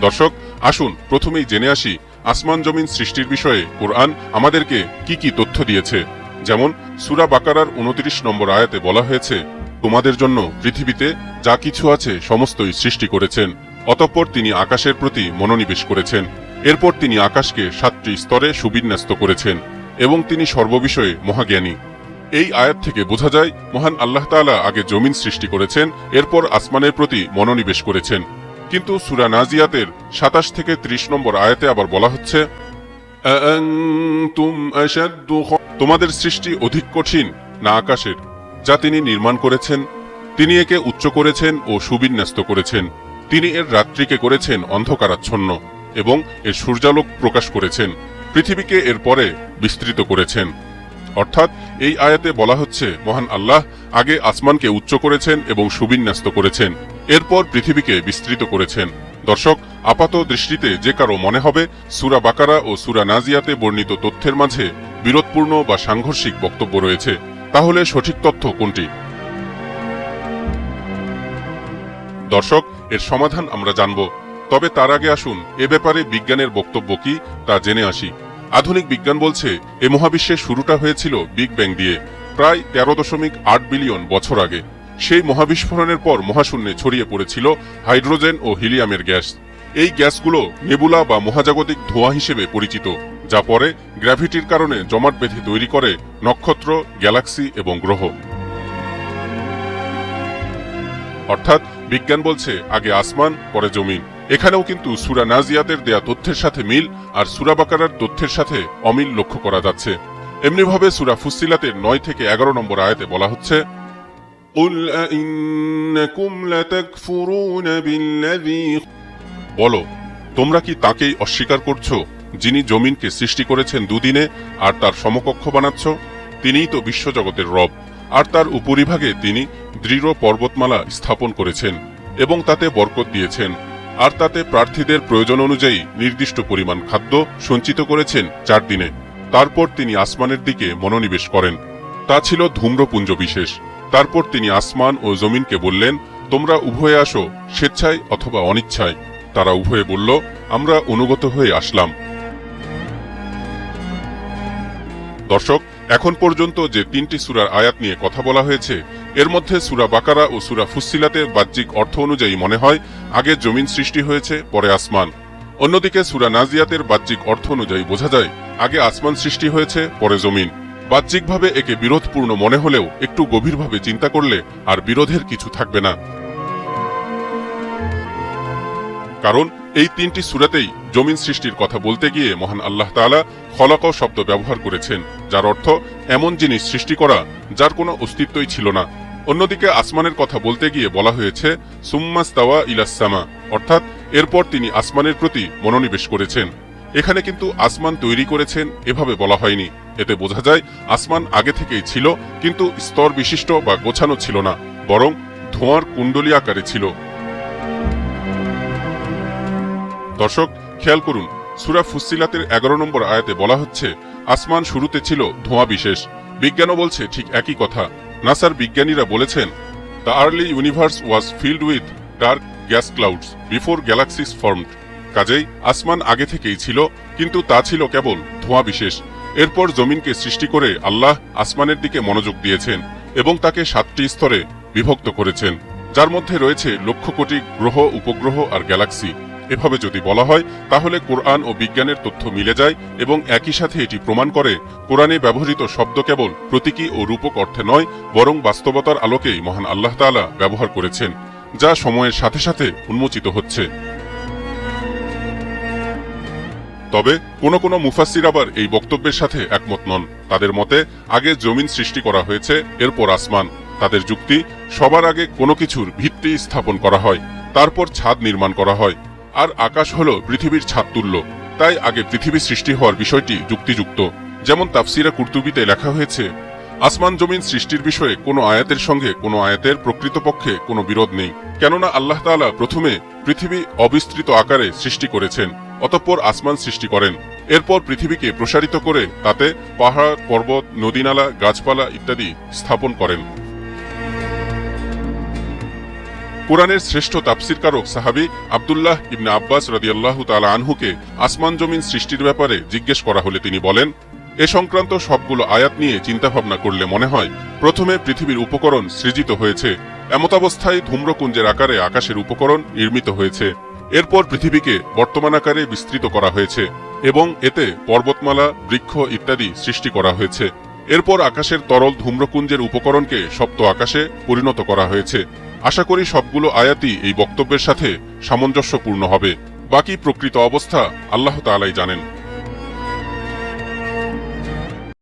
দর্শক, আসুন প্রথমেই জেনে আসি আসমান জমিন সৃষ্টির বিষয়ে কোরআন আমাদেরকে কি কি তথ্য দিয়েছে। যেমন সূরা বাকারার ২৯ নম্বর আয়াতে বলা হয়েছে, তোমাদের জন্য পৃথিবীতে যা কিছু আছে সমস্তই সৃষ্টি করেছেন, অতঃপর তিনি আকাশের প্রতি মনোনিবেশ করেছেন। এরপর তিনি আকাশকে ৭টি স্তরে সুবিন্যস্ত করেছেন এবং তিনি সর্ববিষয়ে মহাজ্ঞানী। এই আয়াত থেকে বোঝা যায় মহান আল্লাহ তাআলা আগে জমিন সৃষ্টি করেছেন, এরপর আসমানের প্রতি মনোনিবেশ করেছেন। কিন্তু সূরা নাজিয়াতের ২৭ থেকে ৩০ নম্বর আয়াতে আবার বলা হচ্ছে, তোমাদের সৃষ্টি অধিক কঠিন না আকাশের, যা তিনি নির্মাণ করেছেন? তিনি একে উচ্চ করেছেন ও সুবিন্যস্ত করেছেন। তিনি এর রাত্রিকে করেছেন অন্ধকারাচ্ছন্ন এবং এর সূর্যালোক প্রকাশ করেছেন। পৃথিবীকে এর পরে বিস্তৃত করেছেন। অর্থাৎ এই আয়াতে বলা হচ্ছে মহান আল্লাহ আগে আসমানকে উচ্চ করেছেন এবং সুবিন্যস্ত করেছেন, এরপর পৃথিবীকে বিস্তৃত করেছেন। দর্শক, আপাত দৃষ্টিতে যে কারো মনে হবে সূরা বাকারা ও সূরা নাজিয়াতে বর্ণিত তথ্যের মাঝে বিরোধপূর্ণ বা সাংঘর্ষিক বক্তব্য রয়েছে। তাহলে সঠিক তথ্য কোনটি? দর্শক, এর সমাধান আমরা জানব। তবে তার আগে আসুন এ ব্যাপারে বিজ্ঞানের বক্তব্য কি তা জেনে আসি। আধুনিক বিজ্ঞান বলছে এ মহাবিশ্বের শুরুটা হয়েছিল বিগ ব্যাং দিয়ে, প্রায় ১৩.৮ বিলিয়ন বছর আগে। সেই মহাবিস্ফোরণের পর মহাশূন্যে ছড়িয়ে পড়েছিল হাইড্রোজেন ও হিলিয়ামের গ্যাস। এই গ্যাসগুলো নেবুলা বা মহাজাগতিক ধোঁয়া হিসেবে পরিচিত, যা পরে গ্র্যাভিটির কারণে জমাট বেঁধে তৈরি করে নক্ষত্র, গ্যালাক্সি এবং গ্রহ। অর্থাৎ বিজ্ঞান বলছে আগে আসমান, পরে জমিন। এখানেও কিন্তু সূরা নাজিয়াতের দেয়া তথ্যের সাথে মিল আর সূরা বাকারার তথ্যের সাথে অমিল লক্ষ্য করা যাচ্ছে। এমনিভাবে সূরা ফুসসিলাতের ৯ থেকে ১১ নম্বর আয়াতে বলা হচ্ছে, বলো, তোমরা কি তাকেই অস্বীকার করছো যিনি জমিনকে সৃষ্টি করেছেন দুদিনে আর তার সমকক্ষ বানাচ্ছ? তিনিই তো বিশ্বজগতের রব, আর তার উপরিভাগে তিনি দৃঢ় পর্বতমালা স্থাপন করেছেন এবং তাতে বরকত দিয়েছেন, আর তাতে প্রার্থীদের প্রয়োজন অনুযায়ী নির্দিষ্ট পরিমাণ খাদ্য সঞ্চিত করেছেন ৪ দিনে। তারপর তিনি আসমানের দিকে মনোনিবেশ করেন, তা ছিল ধূম্রপুঞ্জ বিশেষ। তারপর তিনি আসমান ও জমিনকে বললেন, তোমরা উভয়ে আসো, স্বেচ্ছায় অথবা অনিচ্ছায়। তারা উভয়ে বলল, আমরা অনুগত হয়ে আসলাম। দর্শক, এখন পর্যন্ত যে ৩টি সূরার আয়াত নিয়ে কথা বলা হয়েছে, এর মধ্যে সূরা বাকারা ও সূরা ফুসসিলাতের বাহ্যিক অর্থ অনুযায়ী মনে হয় আগে জমিন সৃষ্টি হয়েছে, পরে আসমান। অন্যদিকে সূরা নাজিয়াতের বাহ্যিক অর্থ অনুযায়ী বোঝা যায় আগে আসমান সৃষ্টি হয়েছে, পরে জমিন। বাহ্যিকভাবে একে বিরোধপূর্ণ মনে হলেও একটু গভীরভাবে চিন্তা করলে আর বিরোধের কিছু থাকবে না। কারণ এই ৩টি সূরাতেই জমিন সৃষ্টির কথা বলতে গিয়ে মহান আল্লাহ তাআলা খলাক শব্দ ব্যবহার করেছেন, যার অর্থ এমন জিনিস সৃষ্টি করা যার কোনো অস্তিত্বই ছিল না। অন্যদিকে আসমানের কথা বলতে গিয়ে বলা হয়েছে সুম্মাস্তাওয়া ইলাস সামা, অর্থাৎ এরপর তিনি আসমানের প্রতি মনোনিবেশ করেছেন। এখানে কিন্তু আসমান তৈরি করেছেন এভাবে বলা হয়নি। এতে বোঝা যায় আসমান আগে থেকেই ছিল, কিন্তু স্তর বিশিষ্ট বা গোছানো ছিল না, বরং ধোঁয়ার কুণ্ডলী আকারে ছিল। দর্শক, খেয়াল করুন, সূরা ফুসসিলাতের ১১ নম্বর আয়াতে বলা হচ্ছে আসমান শুরুতে ছিল ধোঁয়া বিশেষ। বিজ্ঞানও বলছে ঠিক একই কথা। নাসার বিজ্ঞানীরা বলেছেন, the early universe was filled with dark gas clouds before galaxies formed. কাজেই আসমান আগে থেকেই ছিল, কিন্তু তা ছিল কেবল ধোঁয়া বিশেষ। এরপর জমিনকে সৃষ্টি করে আল্লাহ আসমানের দিকে মনোযোগ দিয়েছেন এবং তাকে ৭টি স্তরে বিভক্ত করেছেন, যার মধ্যে রয়েছে লক্ষ কোটি গ্রহ, উপগ্রহ আর গ্যালাক্সি। এভাবে যদি বলা হয় তাহলে কোরআন ও বিজ্ঞানের তথ্য মিলে যায় এবং একই সাথে এটি প্রমাণ করে কোরআনে ব্যবহৃত শব্দ কেবল প্রতীকী ও রূপক অর্থে নয়, বরং বাস্তবতার আলোকেই মহান আল্লাহ তাআলা ব্যবহার করেছেন, যা সময়ের সাথে সাথে উন্মোচিত হচ্ছে। তবে কোন কোন মুফাসসির আবার এই বক্তব্যের সাথে একমত নন। তাদের মতে আগে জমিন সৃষ্টি করা হয়েছে, এরপর আসমান। তাদের যুক্তি, সবার আগে কোনো কিছুর ভিত্তি স্থাপন করা হয়, তারপর ছাদ নির্মাণ করা হয়, আর আকাশ হলো পৃথিবীর ছাদ তুল্য। তাই আগে পৃথিবী সৃষ্টি হওয়ার বিষয়টি যুক্তিযুক্ত। যেমন তাফসিরে কুরতুবিতে লেখা হয়েছে, আসমান জমিন সৃষ্টির বিষয়ে কোনো আয়াতের সঙ্গে কোনো আয়াতের প্রকৃতপক্ষে কোনো বিরোধ নেই, কেননা আল্লাহ তাআলা প্রথমে পৃথিবী অবিস্তৃত আকারে সৃষ্টি করেছেন, অতঃপর আসমান সৃষ্টি করেন। এরপর পৃথিবীকে প্রসারিত করে তাতে পাহাড়, পর্বত, নদীনালা, গাছপালা ইত্যাদি স্থাপন করেন। কোরআনের শ্রেষ্ঠ তাফসিরকারক সাহাবী আব্দুল্লাহ ইবনে আব্বাস রাদিয়াল্লাহু তাআলা আনহুকে আসমান জমিন সৃষ্টির ব্যাপারে জিজ্ঞেস করা হলে তিনি বলেন, এ সংক্রান্ত সবগুলো আয়াত নিয়ে চিন্তাভাবনা করলে মনে হয় প্রথমে পৃথিবীর উপকরণ সৃজিত হয়েছে, এমতাবস্থায় ধূম্রকুঞ্জের আকারে আকাশের উপকরণ নির্মিত হয়েছে। এরপর পৃথিবীকে বর্তমান আকারে বিস্তৃত করা হয়েছে এবং এতে পর্বতমালা, বৃক্ষ ইত্যাদি সৃষ্টি করা হয়েছে। এরপর আকাশের তরল ধূম্রকুঞ্জের উপকরণকে সপ্ত আকাশে পরিণত করা হয়েছে। আশা করি সবগুলো আয়াতই এই বক্তব্যের সাথে সামঞ্জস্যপূর্ণ হবে। বাকি প্রকৃত অবস্থা আল্লাহ তাআলাই জানেন।